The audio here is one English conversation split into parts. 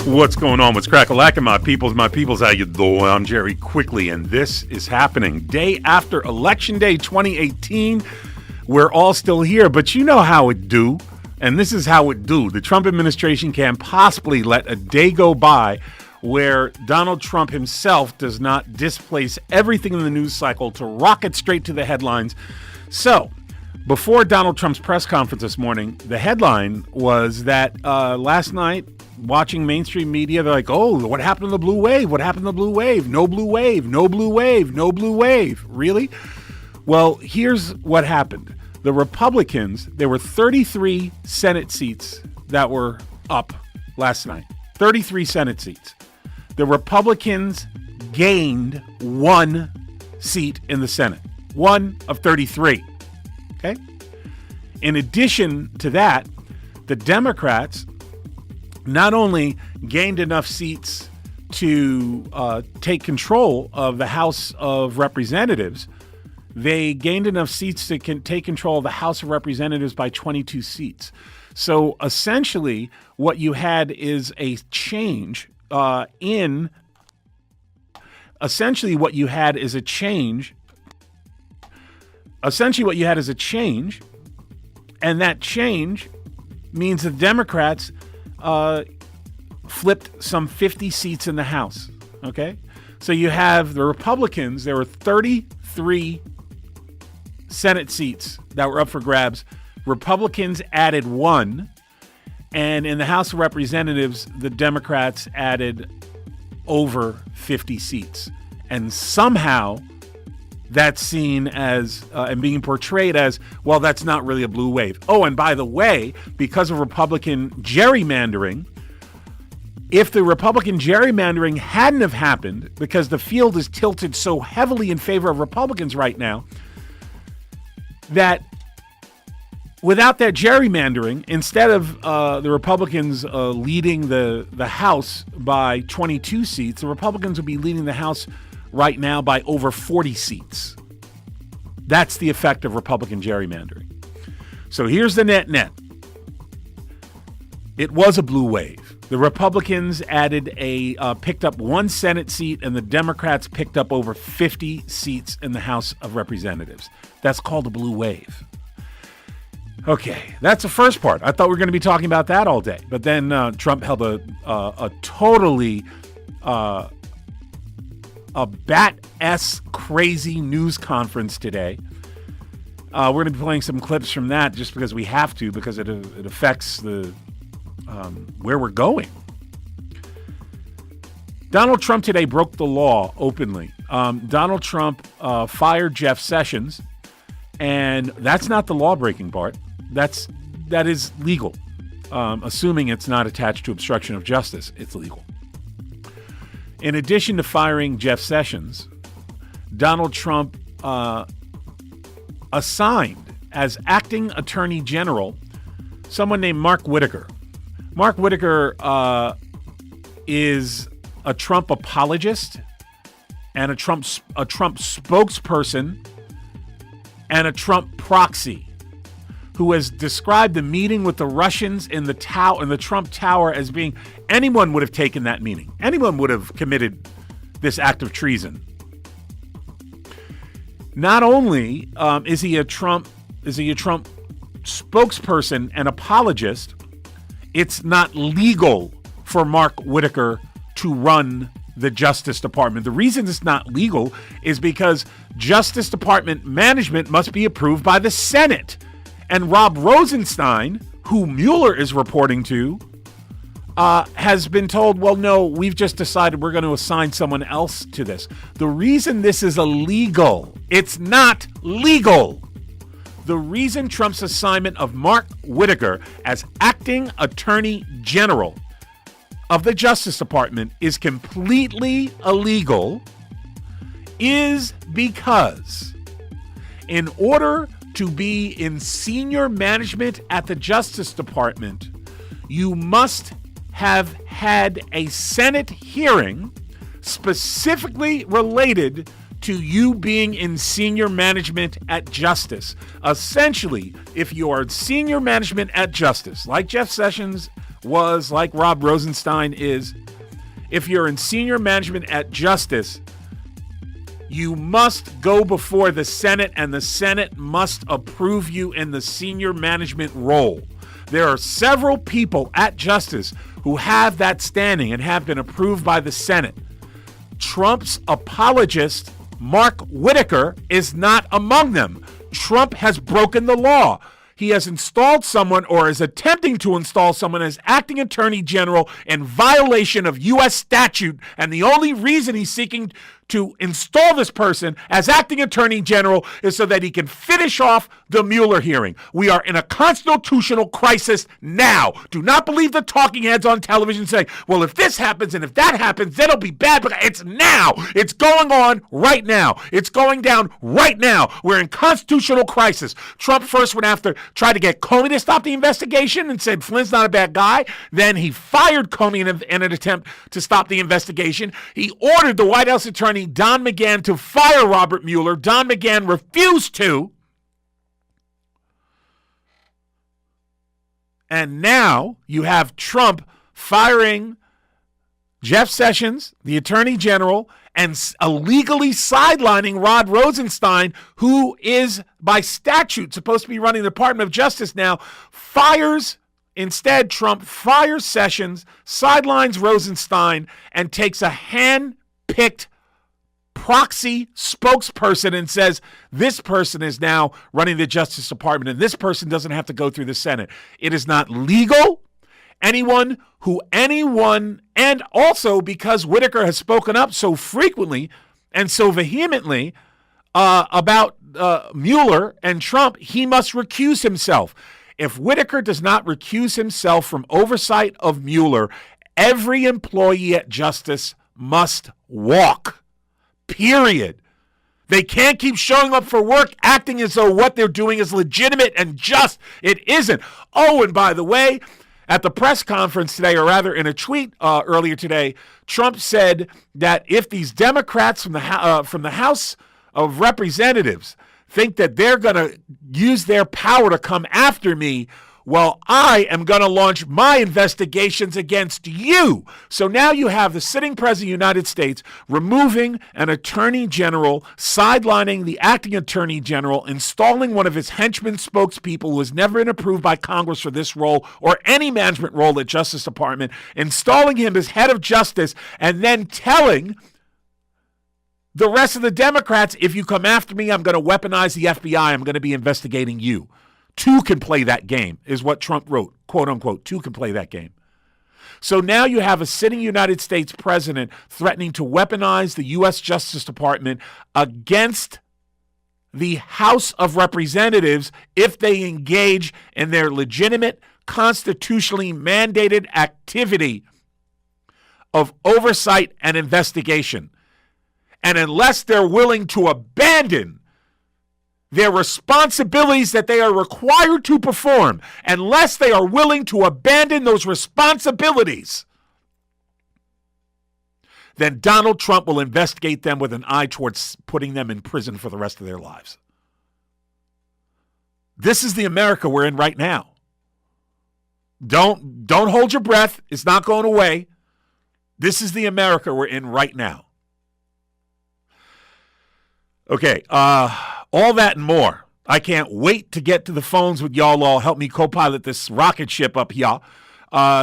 What's going on? What's crack-a-lackin', my peoples? My peoples, how you doing? I'm Jerry Quickly, and this is happening day after Election Day 2018. We're all still here, but you know how it do, and this is how it do. The Trump administration can't possibly let a day go by where Donald Trump himself does not displace everything in the news cycle to rocket straight to the headlines. So, before Donald Trump's press conference this morning, the headline was that last night, watching mainstream media, they're like, oh, what happened to the blue wave? What happened to the blue wave? No blue wave, no blue wave, no blue wave. Really? Well, here's what happened. The Republicans, there were 33 Senate seats that were up last night. 33 Senate seats. The Republicans gained one seat in the Senate. One of 33. Okay? In addition to that, the Democrats not only gained enough seats to take control of the House of Representatives, they gained enough seats to take control of the House of Representatives by 22 seats. So essentially, what you had is a change Essentially, what you had is a change, and that change means the Democrats flipped some 50 seats in the House, okay? So you have the Republicans, there were 33 Senate seats that were up for grabs. Republicans added one, and in the House of Representatives, the Democrats added over 50 seats. And somehow that's seen as, and being portrayed as, well, that's not really a blue wave. Oh, and by the way, because of Republican gerrymandering, if the Republican gerrymandering hadn't have happened, because the field is tilted so heavily in favor of Republicans right now, that without that gerrymandering, instead of the Republicans leading the House by 22 seats, the Republicans would be leading the House right now by over 40 seats. That's the effect of Republican gerrymandering. So here's the net. It was a blue wave. The Republicans picked up one Senate seat, and the Democrats picked up over 50 seats in the House of Representatives. That's called a blue wave. Okay, that's the first part. I thought we were going to be talking about that all day, but then Trump held a totally a bat-ass crazy news conference today. We're going to be playing some clips from that just because we have to, because it affects the where we're going. Donald Trump today broke the law openly. Donald Trump fired Jeff Sessions, and that's not the law-breaking part. That is legal. Assuming it's not attached to obstruction of justice, it's legal. In addition to firing Jeff Sessions, Donald Trump assigned as acting attorney general someone named Mark Whitaker. Mark Whitaker is a Trump apologist and a Trump spokesperson and a Trump proxy, who has described the meeting with the Russians in the Trump Tower as being, anyone would have taken that meeting. Anyone would have committed this act of treason. Not only is he a Trump spokesperson and apologist, it's not legal for Mark Whitaker to run the Justice Department. The reason it's not legal is because Justice Department management must be approved by the Senate. And Rob Rosenstein, who Mueller is reporting to, has been told, well, no, we've just decided we're going to assign someone else to this. The reason this is illegal, it's not legal. The reason Trump's assignment of Mark Whitaker as acting attorney general of the Justice Department is completely illegal is because in order to be in senior management at the Justice Department, you must have had a Senate hearing specifically related to you being in senior management at Justice. Essentially, if you are senior management at Justice, like Jeff Sessions was, like Rob Rosenstein is, if you're in senior management at Justice, you must go before the Senate, and the Senate must approve you in the senior management role. There are several people at Justice who have that standing and have been approved by the Senate. Trump's apologist, Mark Whitaker, is not among them. Trump has broken the law. He has installed someone, or is attempting to install someone, as acting attorney general in violation of U.S. statute. And the only reason he's seeking to install this person as acting attorney general is so that he can finish off the Mueller hearing. We are in a constitutional crisis now. Do not believe the talking heads on television saying, well, if this happens and if that happens, then it'll be bad. But it's now. It's going on right now. It's going down right now. We're in constitutional crisis. Trump first went after, tried to get Comey to stop the investigation and said Flynn's not a bad guy. Then he fired Comey in an attempt to stop the investigation. He ordered the White House attorney Don McGahn to fire Robert Mueller. Don McGahn refused to. And now you have Trump firing Jeff Sessions, the attorney general, and illegally sidelining Rod Rosenstein, who is by statute supposed to be running the Department of Justice now, Instead, Trump fires Sessions, sidelines Rosenstein, and takes a hand-picked proxy spokesperson and says this person is now running the Justice Department and this person doesn't have to go through the Senate. It is not legal. Anyone, and also because Whitaker has spoken up so frequently and so vehemently about Mueller and Trump, he must recuse himself. If Whitaker does not recuse himself from oversight of Mueller, every employee at Justice must walk. Period. They can't keep showing up for work acting as though what they're doing is legitimate and just. It isn't. Oh, and by the way, at the press conference today, or rather in a tweet earlier today, Trump said that if these Democrats from the House of Representatives think that they're going to use their power to come after me, well, I am going to launch my investigations against you. So now you have the sitting president of the United States removing an attorney general, sidelining the acting attorney general, installing one of his henchmen spokespeople who has never been approved by Congress for this role or any management role at Justice Department, installing him as head of justice, and then telling the rest of the Democrats, if you come after me, I'm going to weaponize the FBI. I'm going to be investigating you. Two can play that game, is what Trump wrote, quote unquote. Two can play that game. So now you have a sitting United States president threatening to weaponize the U.S. Justice Department against the House of Representatives if they engage in their legitimate, constitutionally mandated activity of oversight and investigation. And unless they're willing to abandon their responsibilities that they are required to perform, unless they are willing to abandon those responsibilities, then Donald Trump will investigate them with an eye towards putting them in prison for the rest of their lives. This is the America we're in right now. Don't hold your breath. It's not going away. This is the America we're in right now. Okay, all that and more. I can't wait to get to the phones with y'all all. Help me co-pilot this rocket ship up here.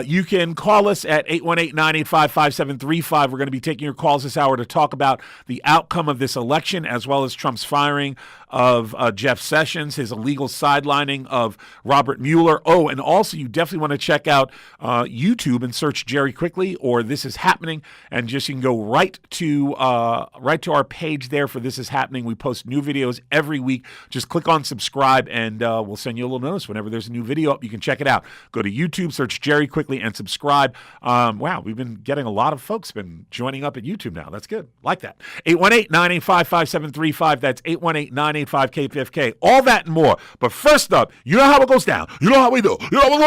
You can call us at 818-985-5735. We're going to be taking your calls this hour to talk about the outcome of this election, as well as Trump's firing of Jeff Sessions, his illegal sidelining of Robert Mueller. Oh, and also you definitely want to check out YouTube and search Jerry Quickly or This Is Happening, and just you can go right to our page there for This Is Happening. We post new videos every week. Just click on subscribe, and we'll send you a little notice whenever there's a new video up. You can check it out. Go to YouTube, search Jerry Quickly, and subscribe. Wow, we've been getting a lot of folks been joining up at YouTube now. That's good. Like that. 818-985-5735. That's 818-985-KPFK. All that and more. But first up, you know how it goes down. You know how we do. You know how we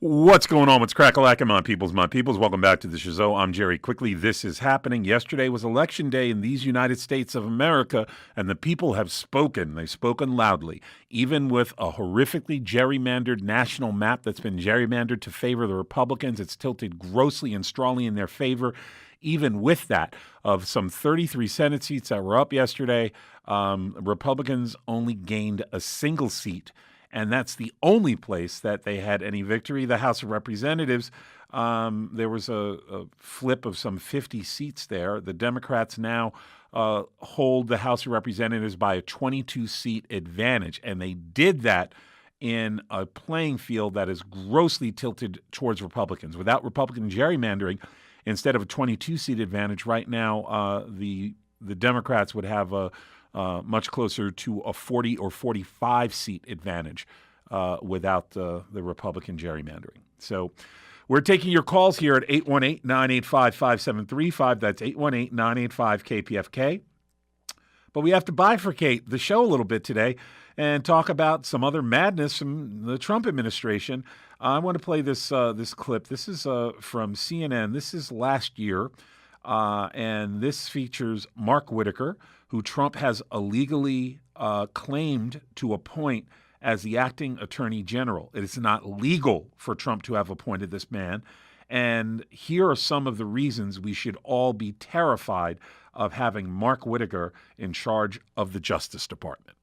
do. What's going on? What's crack-a-lackin', my peoples? My peoples, welcome back to the show. I'm Jerry Quickly. This is happening. Yesterday was Election Day in these United States of America, and the people have spoken. They've spoken loudly. Even with a horrifically gerrymandered national map that's been gerrymandered to favor the Republicans, it's tilted grossly and strongly in their favor. Even with that, of some 33 Senate seats that were up yesterday, Republicans only gained a single seat. And that's the only place that they had any victory. The House of Representatives, there was a flip of some 50 seats there. The Democrats now hold the House of Representatives by a 22-seat advantage. And they did that in a playing field that is grossly tilted towards Republicans. Without Republican gerrymandering, instead of a 22-seat advantage, right now the Democrats would have a much closer to a 40 or 45 seat advantage without the Republican gerrymandering. So we're taking your calls here at 818-985-5735. That's 818-985-KPFK. But we have to bifurcate the show a little bit today and talk about some other madness from the Trump administration. I want to play this clip. This is from CNN. This is last year, and this features Mark Whitaker, who Trump has illegally claimed to appoint as the acting attorney general. It is not legal for Trump to have appointed this man. And here are some of the reasons we should all be terrified of having Mark Whitaker in charge of the Justice Department.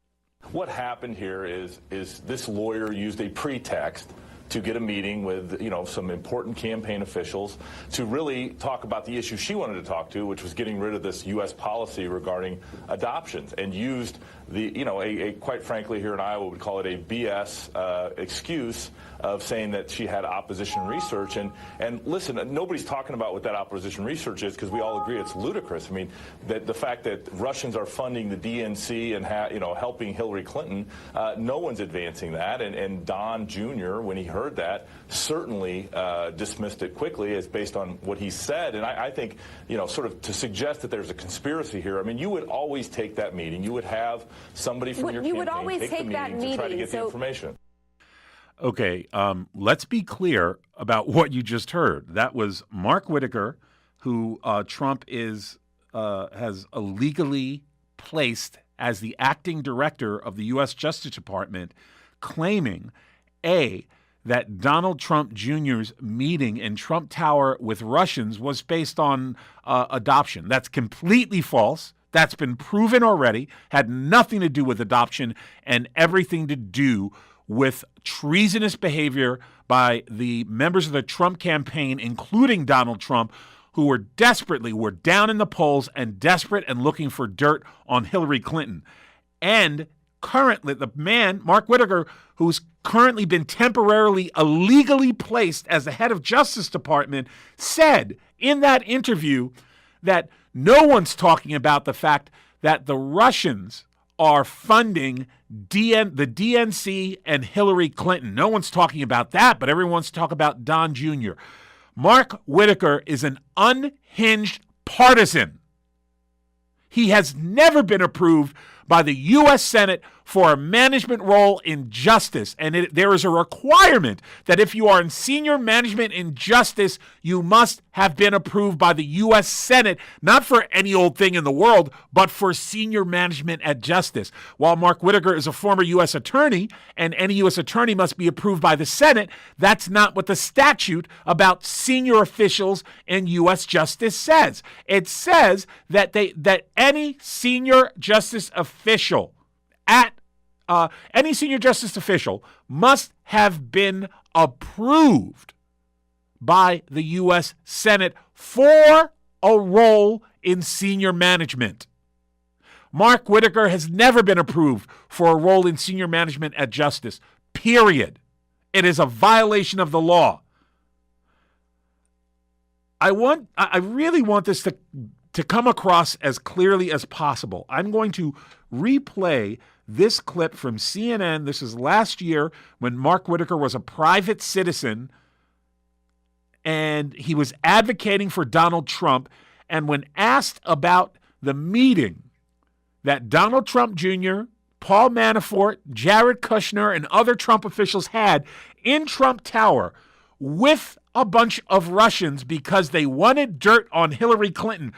What happened here is this lawyer used a pretext to get a meeting with, some important campaign officials to really talk about the issue she wanted to talk to, which was getting rid of this U.S. policy regarding adoptions, and used quite frankly here in Iowa, we would call it a BS excuse of saying that she had opposition research. And listen, nobody's talking about what that opposition research is, because we all agree it's ludicrous. I mean, that the fact that Russians are funding the DNC and helping Hillary Clinton, no one's advancing that. And Don Jr., when he heard that, certainly dismissed it quickly as based on what he said. And I think, sort of to suggest that there's a conspiracy here. I mean, you would always take that meeting. You would have somebody from your campaign take the meeting to try to get the information. Okay, let's be clear about what you just heard. That was Mark Whitaker, who Trump has illegally placed as the acting director of the U.S. Justice Department, claiming, A, that Donald Trump Jr.'s meeting in Trump Tower with Russians was based on adoption. That's completely false. That's been proven already, had nothing to do with adoption and everything to do with treasonous behavior by the members of the Trump campaign, including Donald Trump, who were down in the polls and desperate and looking for dirt on Hillary Clinton. And currently, the man, Mark Whitaker, who's currently been temporarily illegally placed as the head of Justice Department, said in that interview that no one's talking about the fact that the Russians are funding the DNC and Hillary Clinton. No one's talking about that, but everyone's talking about Don Jr. Mark Whitaker is an unhinged partisan. He has never been approved by the U.S. Senate for a management role in justice. And there is a requirement that if you are in senior management in justice, you must have been approved by the U.S. Senate, not for any old thing in the world, but for senior management at justice. While Mark Whitaker is a former U.S. attorney, and any U.S. attorney must be approved by the Senate, that's not what the statute about senior officials in U.S. justice says. It says that any senior justice official must have been approved by the U.S. Senate for a role in senior management. Mark Whitaker has never been approved for a role in senior management at justice, period. It is a violation of the law. I really want this to come across as clearly as possible. I'm going to replay this clip from CNN. This is last year when Mark Whitaker was a private citizen and he was advocating for Donald Trump. And when asked about the meeting that Donald Trump Jr., Paul Manafort, Jared Kushner, and other Trump officials had in Trump Tower with a bunch of Russians because they wanted dirt on Hillary Clinton.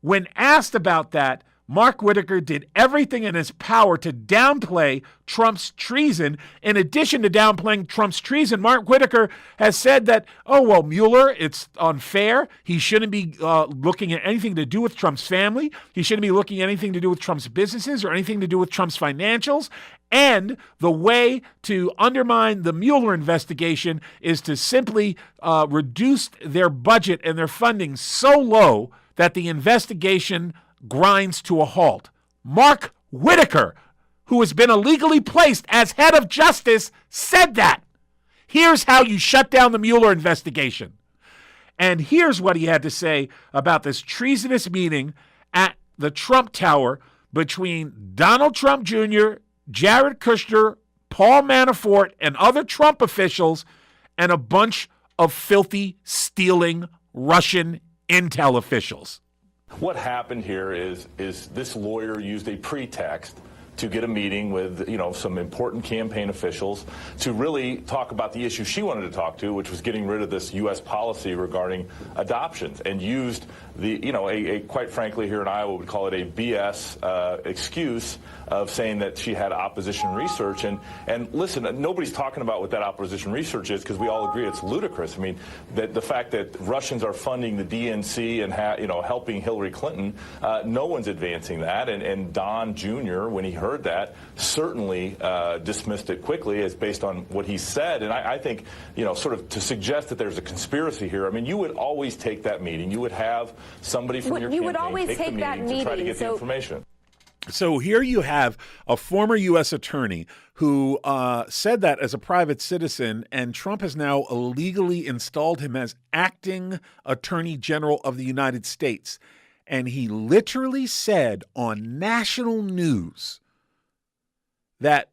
When asked about that, Mark Whitaker did everything in his power to downplay Trump's treason. In addition to downplaying Trump's treason, Mark Whitaker has said that, Mueller, it's unfair. He shouldn't be looking at anything to do with Trump's family. He shouldn't be looking at anything to do with Trump's businesses or anything to do with Trump's financials. And the way to undermine the Mueller investigation is to simply reduce their budget and their funding so low that the investigation grinds to a halt. Mark Whitaker, who has been illegally placed as head of justice, said that. Here's how you shut down the Mueller investigation. And here's what he had to say about this treasonous meeting at the Trump Tower between Donald Trump Jr., Jared Kushner, Paul Manafort, and other Trump officials, and a bunch of filthy, stealing Russian intel officials. What happened here is this lawyer used a pretext to get a meeting with, some important campaign officials to really talk about the issue she wanted to talk to, which was getting rid of this U.S. policy regarding adoptions, and used quite frankly, here in Iowa, we call it a BS excuse of saying that she had opposition research. And listen, nobody's talking about what that opposition research is because we all agree it's ludicrous. I mean, the fact that Russians are funding the DNC and helping Hillary Clinton, no one's advancing that. And Don Jr., when he heard that, certainly dismissed it quickly as based on what he said. And I think, sort of to suggest that there's a conspiracy here, I mean, you would always take that meeting. You would have somebody from your campaign would always take the meeting to try to get the information. So here you have a former U.S. attorney who said that as a private citizen, and Trump has now illegally installed him as acting attorney general of the United States. And he literally said on national news that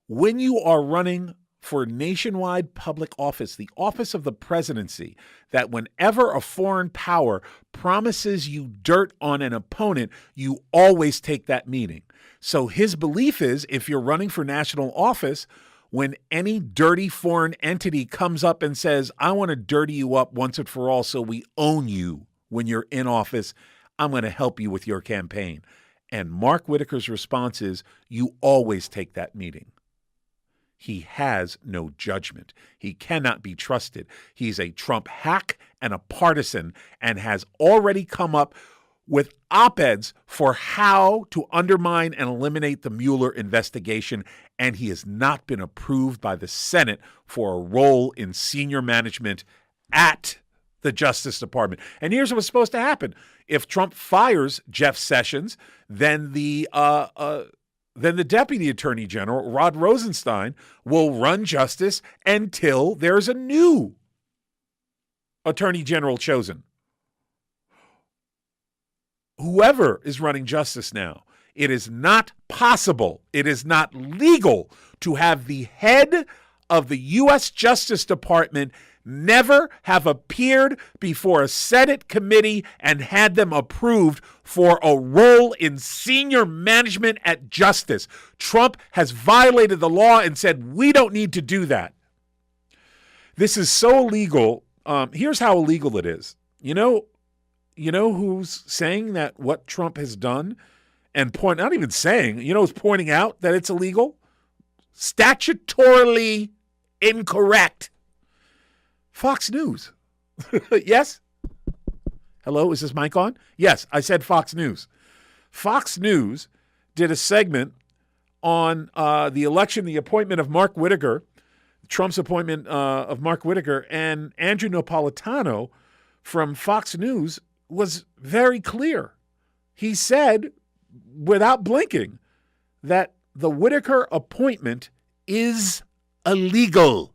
when you are running for nationwide public office, the office of the presidency, that whenever a foreign power promises you dirt on an opponent, you always take that meeting. So his belief is if you're running for national office, when any dirty foreign entity comes up and says, I want to dirty you up once and for all so we own you when you're in office, I'm going to help you with your campaign. And Mark Whitaker's response is, you always take that meeting. He has no judgment. He cannot be trusted. He's a Trump hack and a partisan and has already come up with op-eds for how to undermine and eliminate the Mueller investigation, and he has not been approved by the Senate for a role in senior management at the Justice Department. And here's what's supposed to happen. If Trump fires Jeff Sessions, then the Deputy Attorney General, Rod Rosenstein, will run justice until there's a new Attorney General chosen. Whoever is running justice now, it is not possible, it is not legal to have the head of the U.S. Justice Department never have appeared before a Senate committee and had them approved for a role in senior management at justice. Trump has violated the law and said, we don't need to do that. This is so illegal. Here's how illegal it is. You know who's saying that what Trump has done and not even saying, who's pointing out that it's illegal? Statutorily incorrect. Fox News. Yes? Hello, is this mic on? Yes, I said Fox News. Fox News did a segment on the election, the appointment of Mark Whitaker, Trump's appointment of Mark Whitaker, and Andrew Napolitano from Fox News was very clear. He said, without blinking, that the Whitaker appointment is illegal.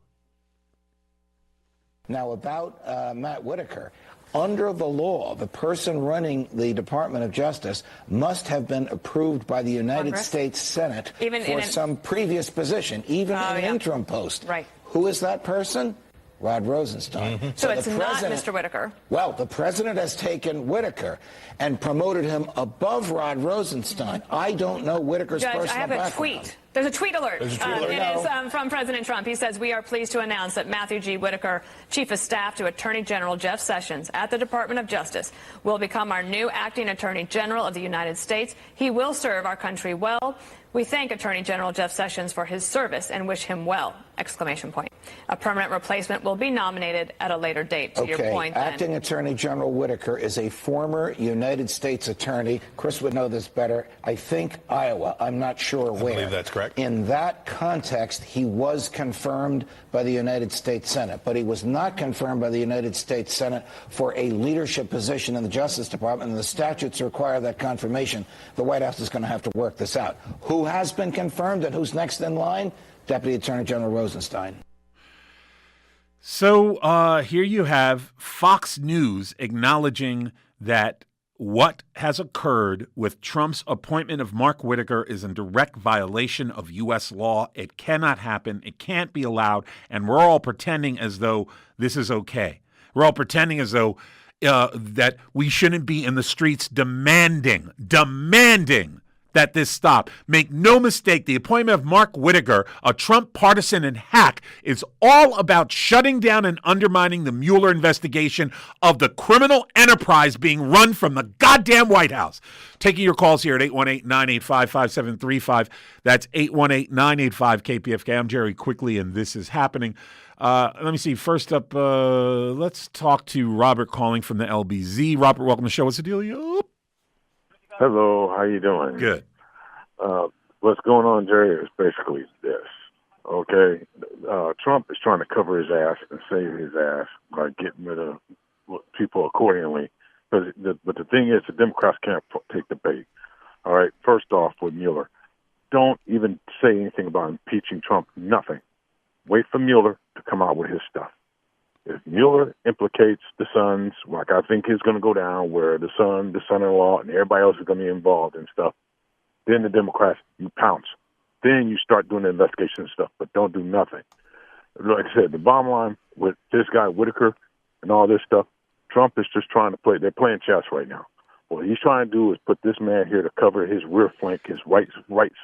Now, about Matt Whitaker, under the law, the person running the Department of Justice must have been approved by the United States Senate for some previous position, even in an interim post. Right. Who is that person? Rod Rosenstein. Mm-hmm. So it's not Mr. Whitaker. Well, the president has taken Whitaker and promoted him above Rod Rosenstein. I don't know Whitaker's personal background. I have a tweet There's a tweet alert. There's a tweet alert. It is from President Trump. He says, "We are pleased to announce that Matthew G. Whitaker, Chief of Staff to Attorney General Jeff Sessions at the Department of Justice, will become our new acting Attorney General of the United States. He will serve our country well. We thank Attorney General Jeff Sessions for his service and wish him well!" Exclamation point. A permanent replacement will be nominated at a later date. To your point, Acting Attorney General Whitaker is a former United States attorney. Chris would know this better. I think Iowa. I'm not sure where. I believe that's correct. In that context, he was confirmed by the United States Senate, but he was not confirmed by the United States Senate for a leadership position in the Justice Department, and the statutes require that confirmation. The White House is going to have to work this out. Who has been confirmed and who's next in line? Deputy Attorney General Rosenstein. So here you have Fox News acknowledging that what has occurred with Trump's appointment of Mark Whitaker is in direct violation of U.S. law. It cannot happen. It can't be allowed. And we're all pretending as though this is okay. We're all pretending as though that we shouldn't be in the streets demanding that this stop. Make no mistake, the appointment of Mark Whitaker, a Trump partisan and hack, is all about shutting down and undermining the Mueller investigation of the criminal enterprise being run from the goddamn White House. Taking your calls here at 818-985-5735. That's 818-985-KPFK. I'm Jerry Quigley, and this is happening. Let me see. First up, let's talk to Robert calling from the LBZ. Robert, welcome to the show. What's the deal? Yup. Hello, how you doing? Good. What's going on, Jerry, is basically this. Okay, Trump is trying to cover his ass and save his ass by getting rid of people accordingly. But the thing is, the Democrats can't take the bait. All right, first off, with Mueller, don't even say anything about impeaching Trump. Nothing. Wait for Mueller to come out with his stuff. If Mueller implicates the sons, like I think is going to go down, where the son, the son-in-law, and everybody else is going to be involved and stuff, then the Democrats, you pounce. Then you start doing the investigation and stuff, but don't do nothing. Like I said, the bottom line with this guy, Whitaker, and all this stuff, Trump is just trying to play. They're playing chess right now. What he's trying to do is put this man here to cover his rear flank, his right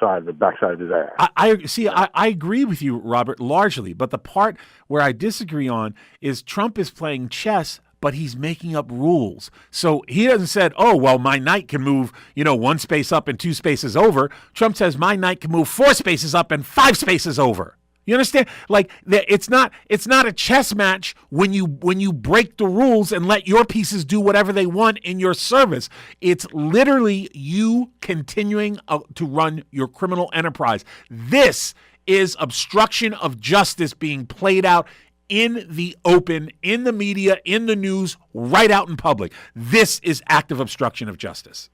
side, the back side of his ass. I agree with you, Robert, largely. But the part where I disagree on is Trump is playing chess, but he's making up rules. So he hasn't said, oh, well, my knight can move, 1 space up and 2 spaces over. Trump says my knight can move 4 spaces up and 5 spaces over. You understand? Like, it's not a chess match when you break the rules and let your pieces do whatever they want in your service. It's literally you continuing to run your criminal enterprise. This is obstruction of justice being played out in the open, in the media, in the news, right out in public. This is active obstruction of justice.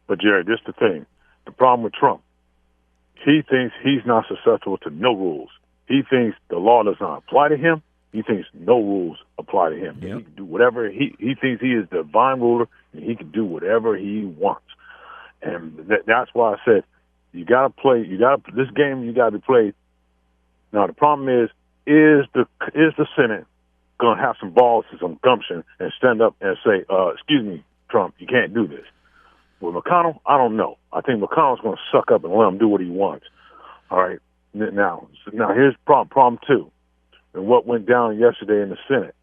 But, Jerry, this is the thing. The problem with Trump, he thinks he's not susceptible to no rules. He thinks the law does not apply to him. He thinks no rules apply to him. Yep. He can do whatever. He thinks he is the divine ruler, and he can do whatever he wants. And that's why I said you got to play. This game. You got to be played. Now the problem is the Senate going to have some balls and some gumption and stand up and say, "Excuse me, Trump, you can't do this." With McConnell, I don't know. I think McConnell's going to suck up and let him do what he wants. All right. Now here's problem 2. And what went down yesterday in the Senate.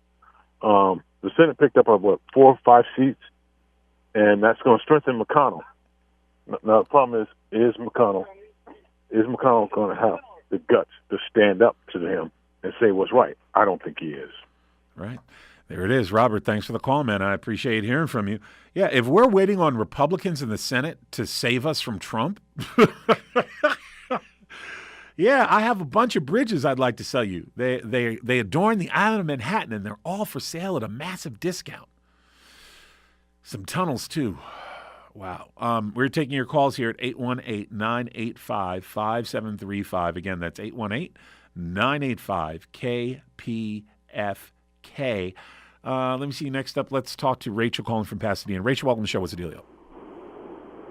The Senate picked up 4 or 5 seats, and that's going to strengthen McConnell. Now the problem is McConnell going to have the guts to stand up to him and say what's right? I don't think he is. Right. There it is. Robert, thanks for the call, man. I appreciate hearing from you. Yeah, if we're waiting on Republicans in the Senate to save us from Trump, yeah, I have a bunch of bridges I'd like to sell you. They adorn the island of Manhattan, and they're all for sale at a massive discount. Some tunnels, too. Wow. We're taking your calls here at 818-985-5735. Again, that's 818-985-KPFK. Let me see. Next up, let's talk to Rachel calling from Pasadena. Rachel, welcome to the show. What's the dealio?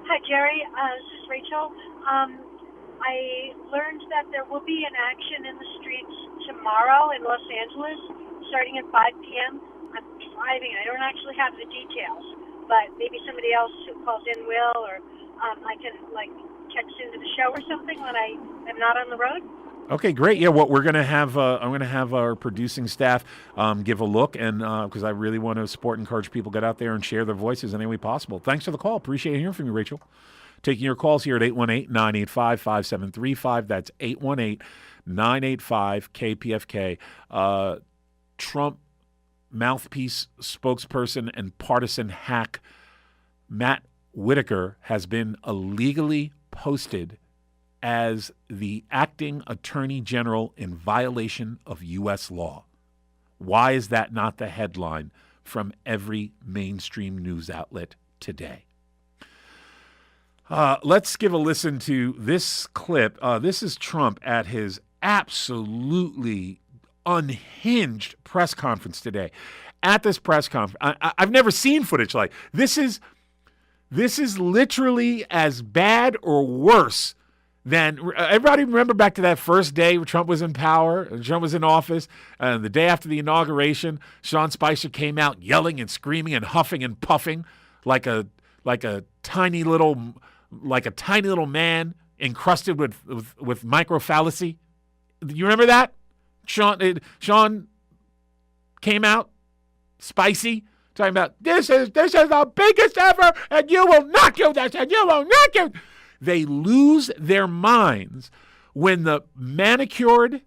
Hi, Jerry. This is Rachel. I learned that there will be an action in the streets tomorrow in Los Angeles, starting at 5 p.m. I'm driving. I don't actually have the details, but maybe somebody else who calls in will, or I can text into the show or something when I I'm not on the road. Okay, great. Yeah, what we're gonna have, I'm gonna have our producing staff give a look, and because I really want to support and encourage people to get out there and share their voices in any way possible. Thanks for the call. Appreciate hearing from you, Rachel. Taking your calls here at 818-985-5735. That's 818-985-KPFK. Trump mouthpiece, spokesperson, and partisan hack Matt Whitaker has been illegally posted as the acting attorney general in violation of U.S. law. Why is that not the headline from every mainstream news outlet today? Let's give a listen to this clip. This is Trump at his absolutely unhinged press conference today. At this press conference, I've never seen footage like this. Is literally as bad or worse than everybody remember back to that first day Trump was in power, Trump was in office, and the day after the inauguration, Sean Spicer came out yelling and screaming and huffing and puffing like a tiny little man encrusted with microfallacy. You remember that? Sean came out spicy, talking about this is the biggest ever, and you will not do this, and you will not do. They lose their minds when the manicured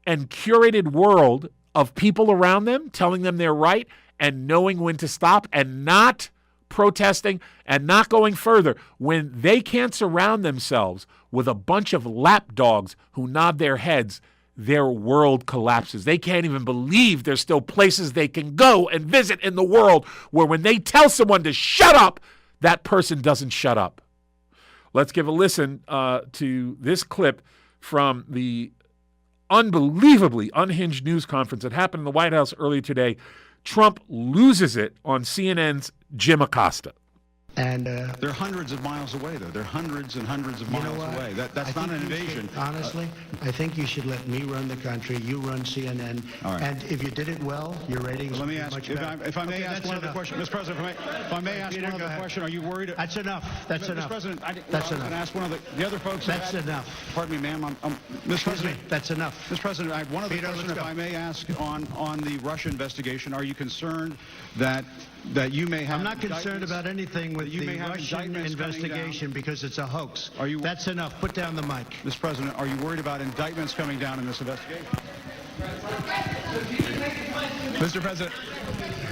and curated world of people around them telling them they're right and knowing when to stop and not protesting and not going further, when they can't surround themselves with a bunch of lapdogs who nod their heads, their world collapses. They can't even believe there's still places they can go and visit in the world where when they tell someone to shut up, that person doesn't shut up. Let's give a listen to this clip from the unbelievably unhinged news conference that happened in the White House earlier today. Trump loses it on CNN's Jim Acosta. And they're hundreds of miles away, though. They're hundreds and hundreds of miles away. That's not an invasion. Honestly, I think you should let me run the country. You run CNN. All right. And if you did it well, your ratings Let me would be ask, much if better. I may ask one other question. Mr. President, if I may ask Peter, one other question, are you worried? That's enough. That's enough. Mr. President, that's I was going to ask one of the other folks. That's enough. Pardon me, ma'am. Mr. President, that's enough. Mr. President, I have one other question, if I may ask, on the Russia investigation. Are you concerned that you may have... I'm not concerned about anything with the Russian investigation because it's a hoax. That's enough. Put down the mic. Mr. President, are you worried about indictments coming down in this investigation? Mr. President.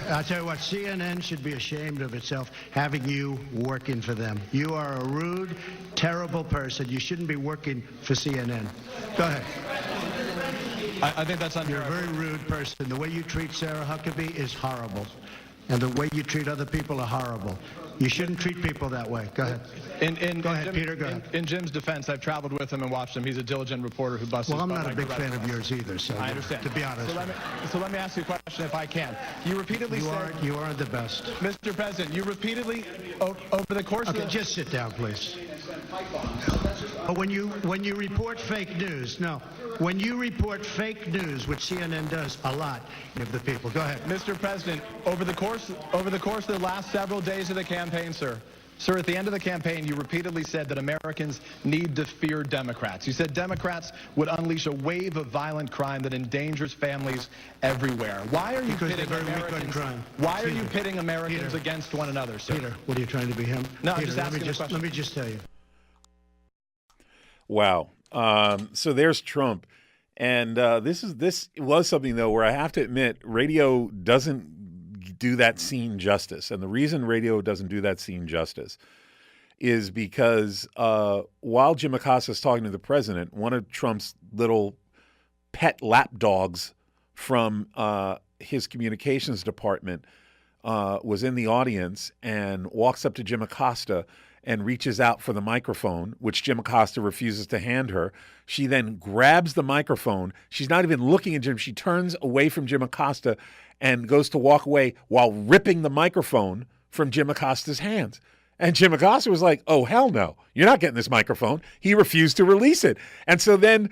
I'll tell you what, CNN should be ashamed of itself having you working for them. You are a rude, terrible person. You shouldn't be working for CNN. Go ahead. I think that's unfair. You're a very rude person. The way you treat Sarah Huckabee is horrible. And the way you treat other people are horrible. You shouldn't treat people that way. Go ahead. Go ahead, Peter. Go ahead. In Jim's defense, I've traveled with him and watched him. He's a diligent reporter who busts. Well, I'm not a big fan of yours either, so I understand. To be honest. So let me ask you a question, if I can. You repeatedly said you are the best, Mr. President. You repeatedly over the course. Okay, just sit down, please. But when you report fake news, when you report fake news, which CNN does a lot of the people. Go ahead, Mr. President. Over the course of the last several days of the campaign, sir, at the end of the campaign, you repeatedly said that Americans need to fear Democrats. You said Democrats would unleash a wave of violent crime that endangers families everywhere. Why are you pitting Americans? Why are you pitting Americans against one another, sir? Peter, what are you trying to be him? No, Peter, I'm just asking a question. Let me just tell you. Wow. So there's Trump. And this was something, though, where I have to admit, radio doesn't do that scene justice. And the reason radio doesn't do that scene justice is because while Jim Acosta is talking to the president, one of Trump's little pet lapdogs from his communications department was in the audience and walks up to Jim Acosta and reaches out for the microphone, which Jim Acosta refuses to hand her. She then grabs the microphone. She's not even looking at Jim. She turns away from Jim Acosta and goes to walk away while ripping the microphone from Jim Acosta's hands. And Jim Acosta was like, oh, hell no, you're not getting this microphone. He refused to release it. And so then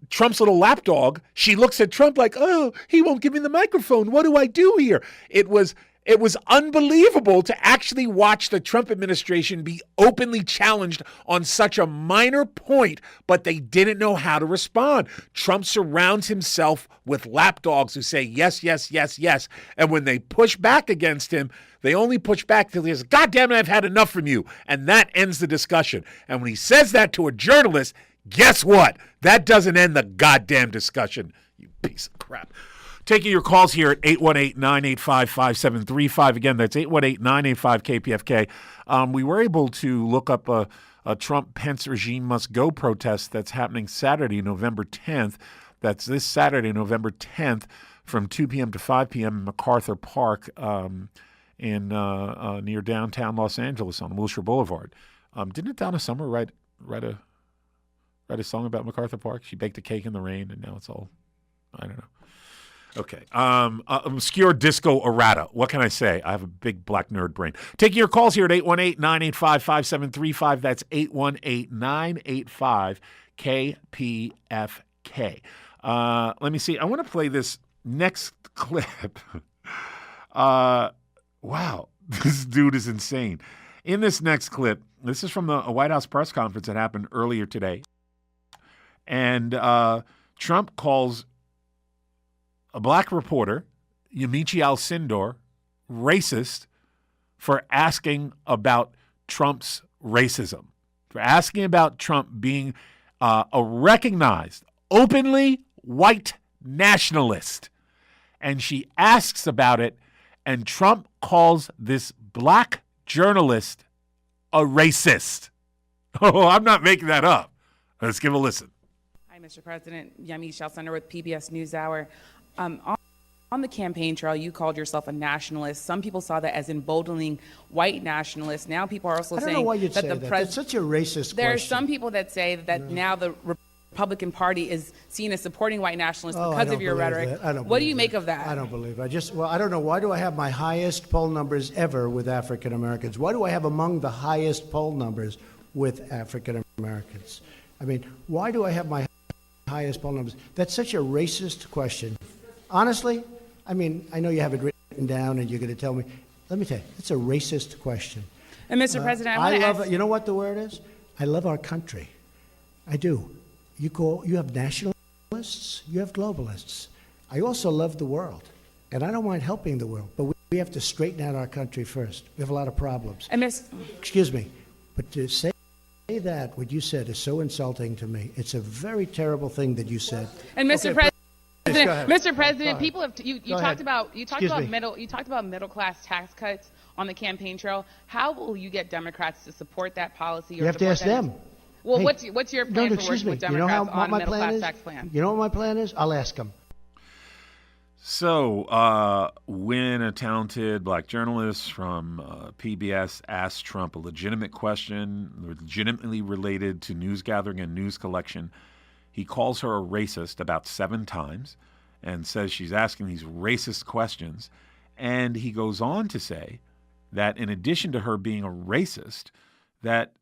Trump's little lapdog, she looks at Trump like, oh, he won't give me the microphone. What do I do here? It was It was unbelievable to actually watch the Trump administration be openly challenged on such a minor point, but they didn't know how to respond. Trump surrounds himself with lapdogs who say yes, yes, yes, yes. And when they push back against him, they only push back till he says, God damn it, I've had enough from you. And that ends the discussion. And when he says that to a journalist, guess what? That doesn't end the goddamn discussion, you piece of crap. Taking your calls here at 818-985-5735. Again, that's 818-985-KPFK. We were able to look up a Trump-Pence regime must go protest that's happening Saturday, November 10th. That's this Saturday, November 10th, from 2 p.m. to 5 p.m. in MacArthur Park in near downtown Los Angeles on Wilshire Boulevard. Didn't Donna Summer write a song about MacArthur Park? She baked a cake in the rain, and now it's all, I don't know. Okay. Obscure disco errata. What can I say? I have a big black nerd brain. Taking your calls here at 818-985-5735. That's 818-985-KPFK. Let me see. I want to play this next clip. Wow. This dude is insane. In this next clip, this is from a White House press conference that happened earlier today. And Trump calls a black reporter, Yamiche Alcindor, racist for asking about Trump's racism, for asking about Trump being a recognized, openly white nationalist. And she asks about it, and Trump calls this black journalist a racist. Oh, I'm not making that up. Let's give a listen. Hi, Mr. President. Yamiche Alcindor with PBS NewsHour. On the campaign trail, you called yourself a nationalist. Some people saw that as emboldening white nationalists. Now people are also saying I don't know why you'd that say the that. That's such a racist There question. are some people that say that now the Republican Party is seen as supporting white nationalists because of your rhetoric. What do you make of that? I don't believe it. I don't know. Why do I have my highest poll numbers ever with African Americans? Why do I have among the highest poll numbers with African Americans? I mean, why do I have my highest poll numbers? That's such a racist question. Honestly, I mean, I know you have it written down and you're going to tell me. Let me tell you, it's a racist question. And Mr. President, I love it. You know what the word is? I love our country. I do. You have nationalists, you have globalists. I also love the world, and I don't mind helping the world, but we have to straighten out our country first. We have a lot of problems. And Excuse me, but to say that, what you said is so insulting to me. It's a very terrible thing that you said. And Mr. Okay, Mr. President, people have you talked about middle class tax cuts on the campaign trail. How will you get Democrats to support that policy? You have to ask them. Well, hey, what's your plan for working with Democrats on a middle class tax plan? You know what my plan is? I'll ask them. So, when a talented black journalist from PBS asked Trump a legitimate question, legitimately related to news gathering and news collection, he calls her a racist about 7 times and says she's asking these racist questions. And he goes on to say that in addition to her being a racist, that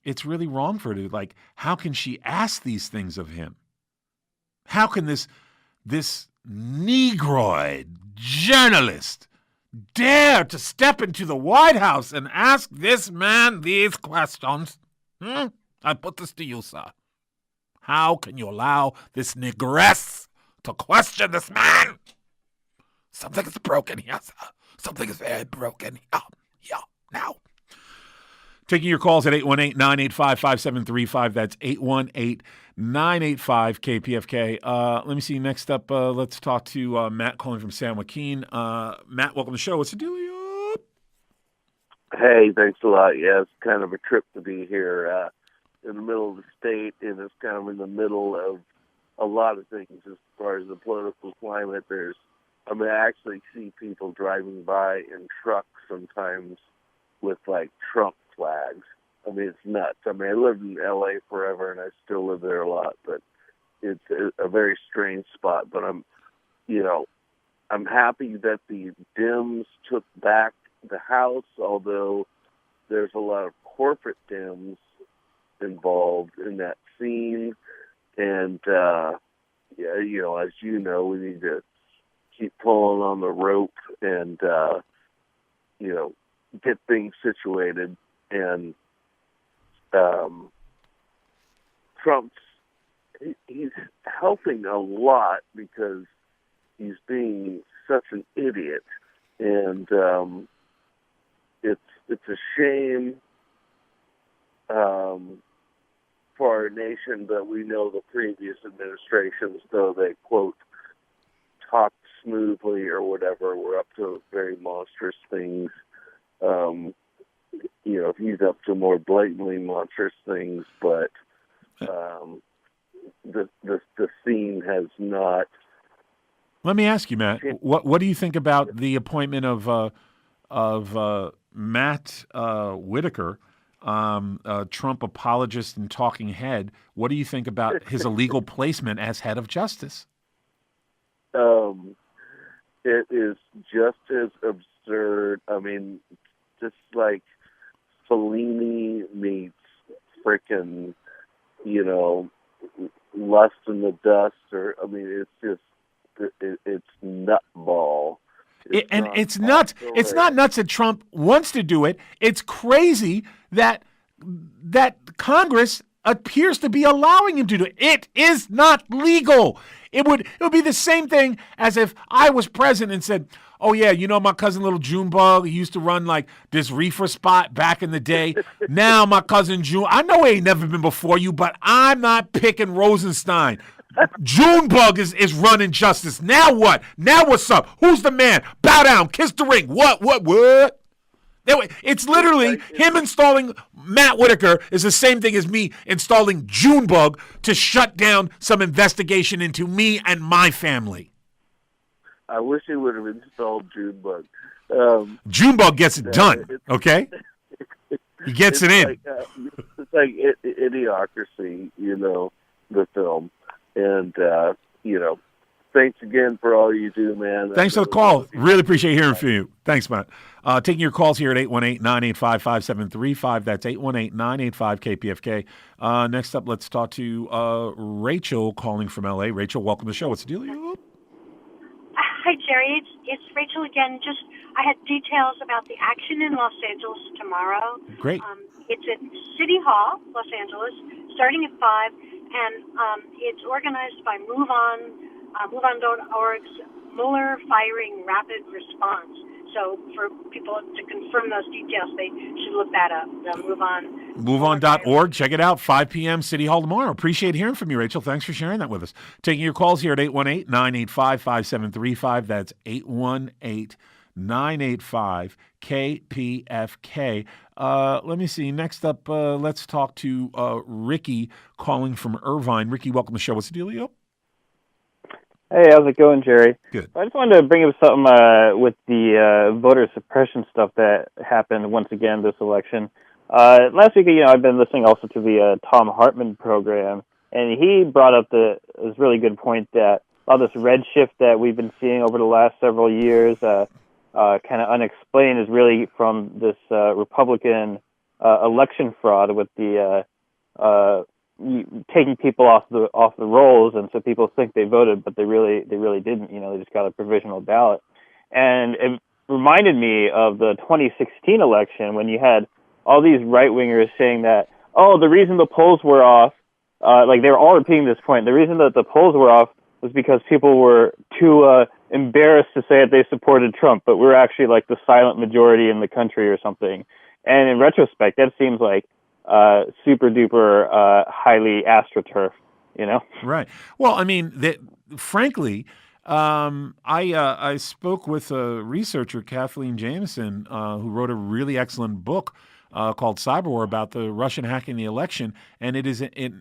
it's really wrong for her to, like, how can she ask these things of him? How can this Negroid journalist dare to step into the White House and ask this man these questions? I put this to you, sir. How can you allow this negress to question this man? Something is broken here, sir. Something is very broken here now. Taking your calls at 818-985-5735. That's 818-985-KPFK. Let me see. Next up, let's talk to Matt calling from San Joaquin. Matt, welcome to the show. What's the dealio? Hey, thanks a lot. Yeah, it's kind of a trip to be here in the middle of the state, and it's kind of in the middle of a lot of things as far as the political climate. I actually see people driving by in trucks sometimes with, like, Trump flags. I mean, it's nuts. I mean, I lived in L.A. forever, and I still live there a lot, but it's a very strange spot. But I'm happy that the Dems took back the House, although there's a lot of corporate Dems involved in that scene. And, as you know, we need to keep pulling on the rope and, get things situated. And Trump's he's helping a lot because he's being such an idiot, and it's a shame for our nation that we know the previous administrations, though they quote talk smoothly or whatever, were up to very monstrous things. He's up to more blatantly monstrous things, but the scene has not. Let me ask you, Matt. What do you think about the appointment of Matt Whitaker, Trump apologist and talking head? What do you think about his illegal placement as head of justice? It is just as absurd. I mean, just like Fellini meets frickin', Lust in the Dust, it's just, it's nutball. It's nuts. It's not nuts that Trump wants to do it. It's crazy that Congress appears to be allowing him to do it. It is not legal. It would be the same thing as if I was president and said, "Oh yeah, my cousin little Junebug, he used to run like this reefer spot back in the day. Now my cousin June, I know he ain't never been before you, but I'm not picking Rosenstein. Junebug is running justice. Now what? Now what's up? Who's the man? Bow down, kiss the ring. What? It's literally him installing Matt Whitaker is the same thing as me installing Junebug to shut down some investigation into me and my family. I wish he would have installed Junebug. Junebug gets it done, okay? He gets it in. It's like Idiocracy, the film. And, thanks again for all you do, man. Thanks for the call. Really appreciate hearing from you. Thanks, Matt. Taking your calls here at 818-985-5735. That's 818-985-KPFK. Next up, let's talk to Rachel calling from L.A. Rachel, welcome to the show. What's the deal? Hi, Jerry. It's Rachel again. I had details about the action in Los Angeles tomorrow. Great. It's at City Hall, Los Angeles, starting at 5, and it's organized by MoveOn.org's Mueller Firing Rapid Response. So for people to confirm those details, they should look that up. The MoveOn. MoveOn.org. Check it out. 5 p.m. City Hall tomorrow. Appreciate hearing from you, Rachel. Thanks for sharing that with us. Taking your calls here at 818-985-5735. That's 818-985-KPFK. Let me see. Next up, let's talk to Ricky calling from Irvine. Ricky, welcome to the show. What's the dealio? Hey, how's it going, Jerry? Good. I just wanted to bring up something with the voter suppression stuff that happened once again this election. Last week, I've been listening also to the Thom Hartmann program, and he brought up this really good point that all this red shift that we've been seeing over the last several years, kind of unexplained, is really from this Republican election fraud with the taking people off the rolls, and so people think they voted, but they really didn't. They just got a provisional ballot. And it reminded me of the 2016 election when you had all these right wingers saying that, the reason the polls were off, they were all repeating this point, the reason that the polls were off was because people were too embarrassed to say that they supported Trump, but we're actually like the silent majority in the country or something. And in retrospect, that seems like super duper highly AstroTurf, Right. Well, I mean, frankly, I spoke with a researcher, Kathleen Jameson, who wrote a really excellent book called Cyber War about the Russian hacking the election, and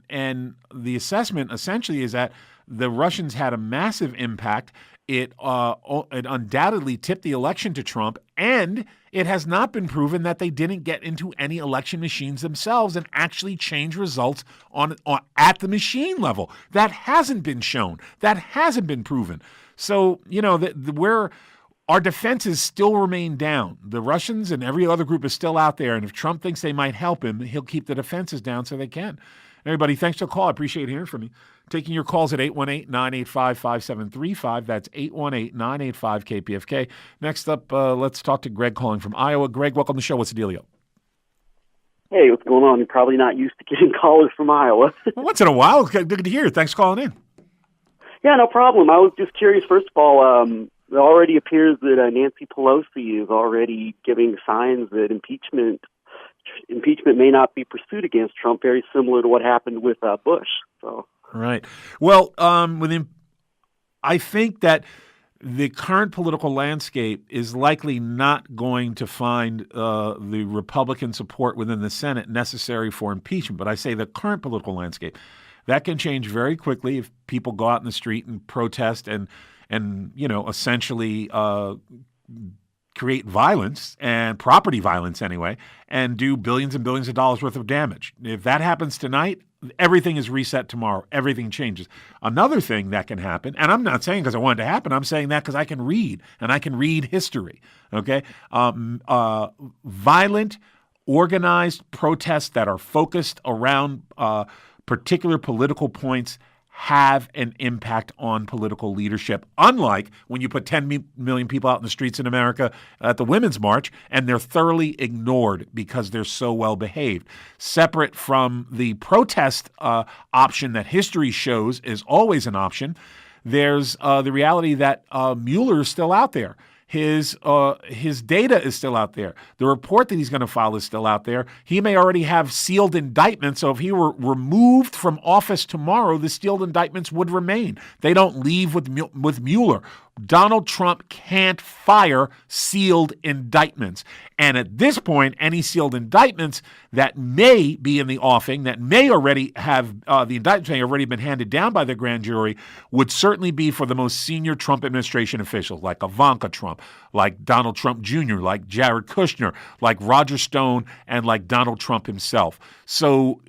and the assessment essentially is that the Russians had a massive impact. It undoubtedly tipped the election to Trump, and it has not been proven that they didn't get into any election machines themselves and actually change results on at the machine level. That hasn't been shown. That hasn't been proven. So, where our defenses still remain down. The Russians and every other group is still out there, and if Trump thinks they might help him, he'll keep the defenses down so they can. Everybody, thanks for the call. I appreciate hearing from you. Taking your calls at 818-985-5735. That's 818-985-KPFK. Next up, let's talk to Greg calling from Iowa. Greg, welcome to the show. What's the dealio? Hey, what's going on? You're probably not used to getting callers from Iowa. Well, once in a while. Good to hear. Thanks for calling in. Yeah, no problem. I was just curious, first of all, it already appears that Nancy Pelosi is already giving signs that impeachment may not be pursued against Trump, very similar to what happened with Bush. So, right. Well, I think that the current political landscape is likely not going to find the Republican support within the Senate necessary for impeachment. But I say the current political landscape, that can change very quickly if people go out in the street and protest and essentially create violence and property violence anyway, and do billions and billions of dollars worth of damage. If that happens tonight, everything is reset tomorrow. Everything changes. Another thing that can happen, and I'm not saying because I want it to happen, I'm saying that because I can read, and I can read history, okay? Violent, organized protests that are focused around particular political points have an impact on political leadership, unlike when you put 10 million people out in the streets in America at the Women's March and they're thoroughly ignored because they're so well behaved. Separate from the protest option that history shows is always an option, there's the reality that Mueller is still out there. His data is still out there. The report that he's going to file is still out there. He may already have sealed indictments, so if he were removed from office tomorrow, the sealed indictments would remain. They don't leave with Mueller. Donald Trump can't fire sealed indictments. And at this point, any sealed indictments that may be in the offing, that may already have, the indictments may already been handed down by the grand jury, would certainly be for the most senior Trump administration officials, like Ivanka Trump, like Donald Trump Jr., like Jared Kushner, like Roger Stone, and like Donald Trump himself. So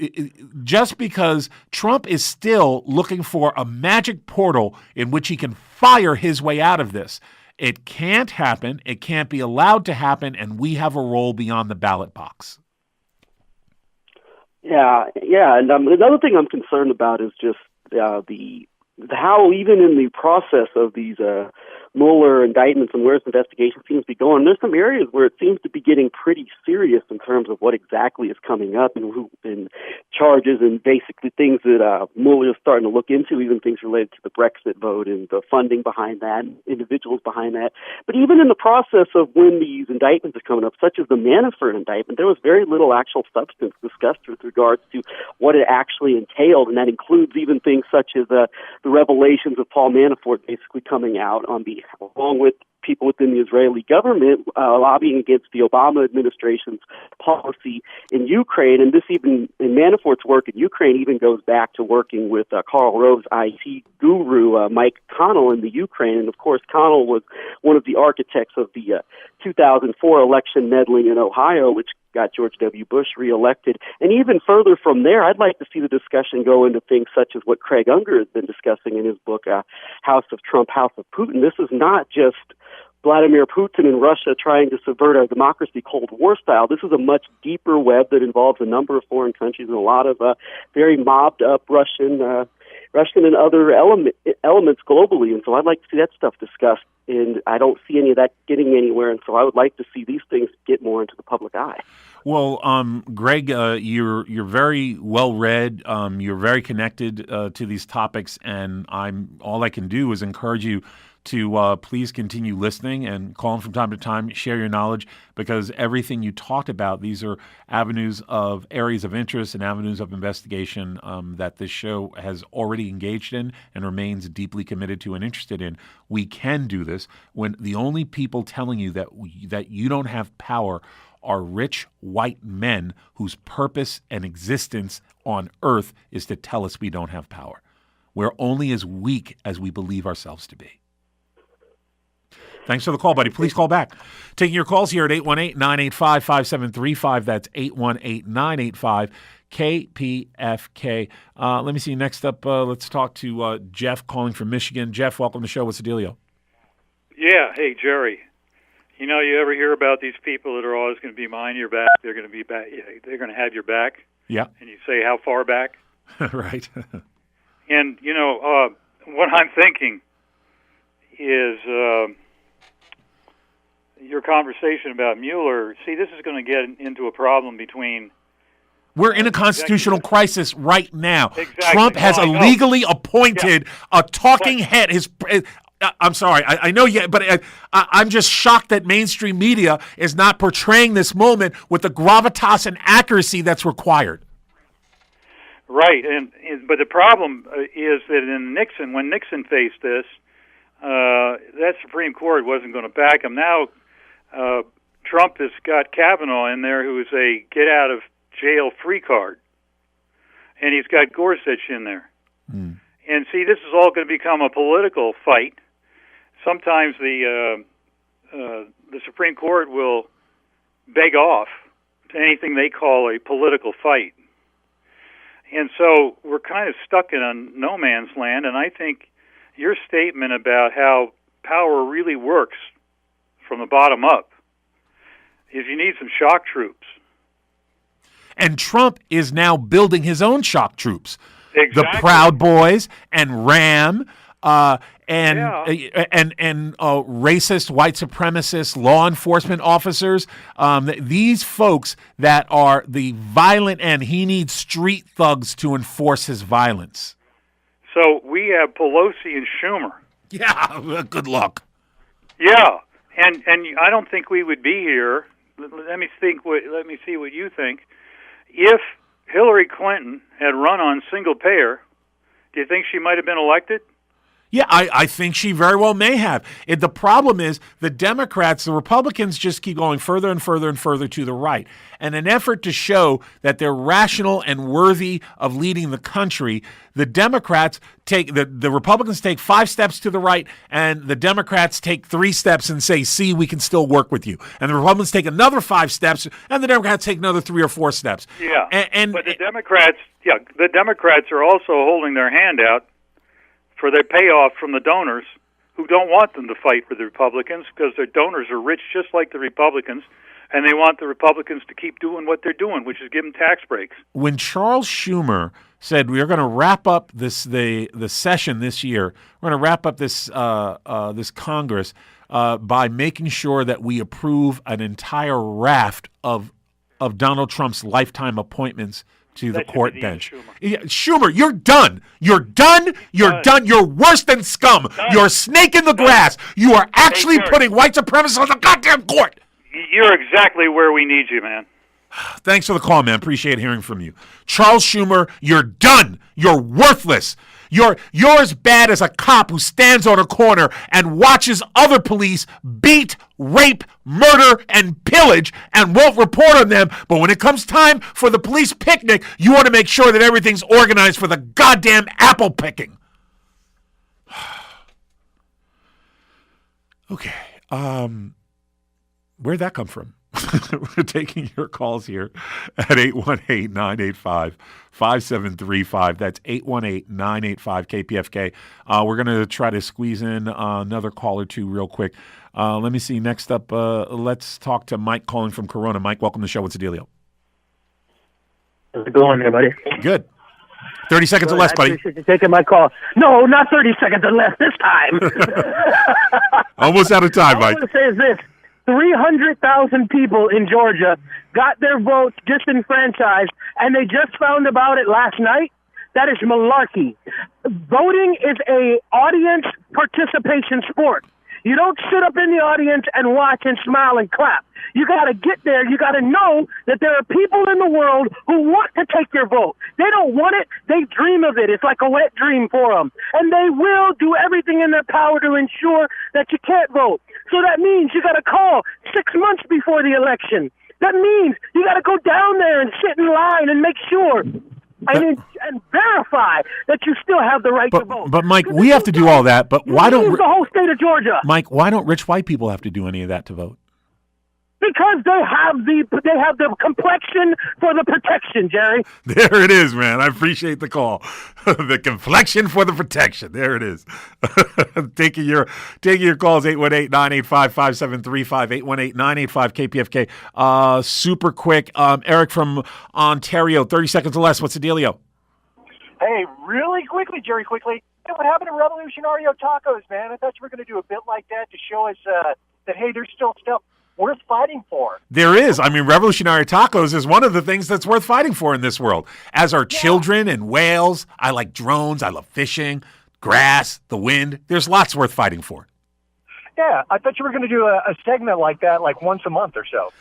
just because Trump is still looking for a magic portal in which he can fire his way out of this, it can't happen. It can't be allowed to happen, and we have a role beyond the ballot box. Yeah, and another thing I'm concerned about is just how even in the process of these Mueller indictments and where this investigation seems to be going, there's some areas where it seems to be getting pretty serious in terms of what exactly is coming up and charges and basically things that Mueller is starting to look into, even things related to the Brexit vote and the funding behind that, individuals behind that. But even in the process of when these indictments are coming up, such as the Manafort indictment, there was very little actual substance discussed with regards to what it actually entailed, and that includes even things such as the revelations of Paul Manafort basically coming out along with people within the Israeli government lobbying against the Obama administration's policy in Ukraine. And this even, in Manafort's work in Ukraine, even goes back to working with Karl Rove's IT guru, Mike Connell, in the Ukraine. And of course, Connell was one of the architects of the 2004 election meddling in Ohio, which got George W. Bush reelected. And even further from there, I'd like to see the discussion go into things such as what Craig Unger has been discussing in his book, House of Trump, House of Putin. This is not just Vladimir Putin and Russia trying to subvert our democracy Cold War style. This is a much deeper web that involves a number of foreign countries and a lot of very mobbed up Russian and other elements globally. And so I'd like to see that stuff discussed. And I don't see any of that getting anywhere. And so I would like to see these things get more into the public eye. Well, Greg, you're very well read. You're very connected to these topics, and all I can do is encourage you to please continue listening and calling from time to time, share your knowledge, because everything you talked about, these are areas of interest and avenues of investigation that this show has already engaged in and remains deeply committed to and interested in. We can do this when the only people telling you that you don't have power are rich white men whose purpose and existence on earth is to tell us we don't have power. We're only as weak as we believe ourselves to be. Thanks for the call, buddy. Please call back. Taking your calls here at 818-985-5735. That's 818-985-KPFK. Let me see. Next up, let's talk to Jeff calling from Michigan. Jeff, welcome to the show. What's the dealio? Yeah. Hey, Jerry. You know, you ever hear about these people that are always going to be behind your back? They're going to be back. They're going to have your back. Yeah. And you say, how far back? Right. And, what I'm thinking is your conversation about Mueller. See, this is going to get into a problem between... We're in a constitutional crisis right now. Exactly. Trump has No, I know. illegally appointed a talking head. I'm sorry, I know you, but I'm just shocked that mainstream media is not portraying this moment with the gravitas and accuracy that's required. Right, but the problem is that when Nixon faced this, that Supreme Court wasn't going to back him. Now, Trump has got Kavanaugh in there, who is a get-out-of-jail-free card, and he's got Gorsuch in there. And see, this is all going to become a political fight. Sometimes the Supreme Court will beg off to anything they call a political fight. And so we're kind of stuck in a no man's land, and I think your statement about how power really works from the bottom up is you need some shock troops. And Trump is now building his own shock troops. Exactly. The Proud Boys and RAM and racist, white supremacist law enforcement officers. These folks that are the violent end. He needs street thugs to enforce his violence. So we have Pelosi and Schumer. Yeah, good luck. Yeah, and I don't think we would be here. Let me see what you think. If Hillary Clinton had run on single payer, do you think she might have been elected? Yeah, I think she very well may have. The problem is the Republicans just keep going further and further and further to the right. And in an effort to show that they're rational and worthy of leading the country, the Democrats the Republicans take 5 steps to the right, and the Democrats take 3 steps and say, see, we can still work with you. And the Republicans take another 5 steps, and the Democrats take another 3 or 4 steps. Yeah, but the Democrats are also holding their hand out for their payoff from the donors who don't want them to fight for the Republicans because their donors are rich just like the Republicans, and they want the Republicans to keep doing what they're doing, which is give them tax breaks. When Charles Schumer said we are going to wrap up the session this year, we're going to wrap up this Congress by making sure that we approve an entire raft of Donald Trump's lifetime appointments to the court bench. Schumer, you're done. You're done. You're done. You're worse than scum. You're a snake in the grass. You are actually putting white supremacists on the goddamn court. You're exactly where we need you, man. Thanks for the call, man. Appreciate hearing from you. Charles Schumer, you're done. You're worthless. You're as bad as a cop who stands on a corner and watches other police beat, rape, murder, and pillage and won't report on them. But when it comes time for the police picnic, you want to make sure that everything's organized for the goddamn apple picking. Okay. Where'd that come from? We're taking your calls here at 818-985-5735. That's 818-985-KPFK. We're going to try to squeeze in another call or two real quick. Let me see. Next up, let's talk to Mike calling from Corona. Mike, welcome to the show. What's the dealio? How's it going there, buddy? Good. 30 seconds or less, buddy. I appreciate you taking my call. No, not 30 seconds or less this time. Almost out of time, Mike. All I want to say is this. 300,000 people in Georgia got their votes disenfranchised, and they just found about it last night. That is malarkey. Voting is a audience participation sport. You don't sit up in the audience and watch and smile and clap. You got to get there. You got to know that there are people in the world who want to take your vote. They don't want it. They dream of it. It's like a wet dream for them. And they will do everything in their power to ensure that you can't vote. So that means you got to call 6 months before the election. That means you got to go down there and sit in line and make sure and verify that you still have the right to vote. But Mike, we have to do all that. But why don't the whole state of Georgia? Mike, why don't rich white people have to do any of that to vote? Because they have the complexion for the protection, Jerry. There it is, man. I appreciate the call. The complexion for the protection. There it is. Taking your calls, 818-985-5735, 818-985-KPFK. Super quick. Eric from Ontario, 30 seconds or less. What's the dealio? Hey, really quickly, Jerry, quickly. Hey, what happened to Revolutionario Tacos, man? I thought you were going to do a bit like that to show us that, hey, there's still stuff worth fighting for. There is. I mean, Revolutionary Tacos is one of the things that's worth fighting for in this world. As are children and whales. I like drones. I love fishing, grass, the wind. There's lots worth fighting for. Yeah, I thought you were going to do a segment like that like once a month or so.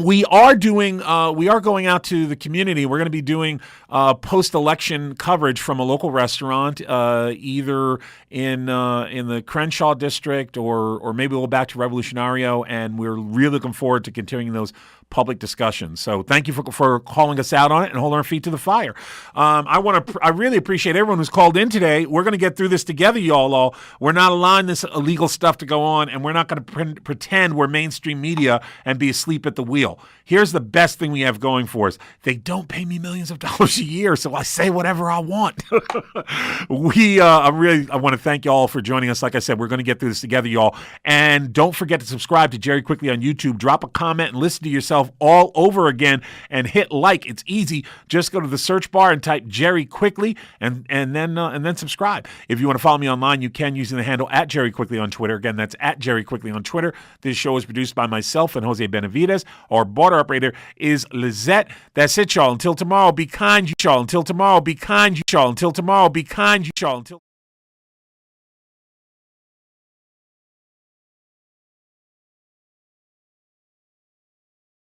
We are going out to the community. We're going to be doing post-election coverage from a local restaurant, either in the Crenshaw district or maybe we'll go back to Revolutionario, and we're really looking forward to continuing those public discussions. So thank you for calling us out on it and holding our feet to the fire. I really appreciate everyone who's called in today. We're going to get through this together, y'all. We're not allowing this illegal stuff to go on, and we're not going to pretend we're mainstream media and be asleep at the wheel. Here's the best thing we have going for us. They don't pay me millions of dollars a year, so I say whatever I want. I want to thank y'all for joining us. Like I said, we're going to get through this together, y'all. And don't forget to subscribe to Jerry Quickly on YouTube. Drop a comment and listen to yourself all over again and hit like. It's easy. Just go to the search bar and type Jerry Quickly and then subscribe. If you want to follow me online, you can using the handle at Jerry Quickly on Twitter. Again, that's at Jerry Quickly on Twitter. This show is produced by myself and Jose Benavides. Our border operator is Lizette. That's it, y'all. Until tomorrow, be kind, y'all. Until tomorrow, be kind, y'all. Until tomorrow, be kind, y'all. Until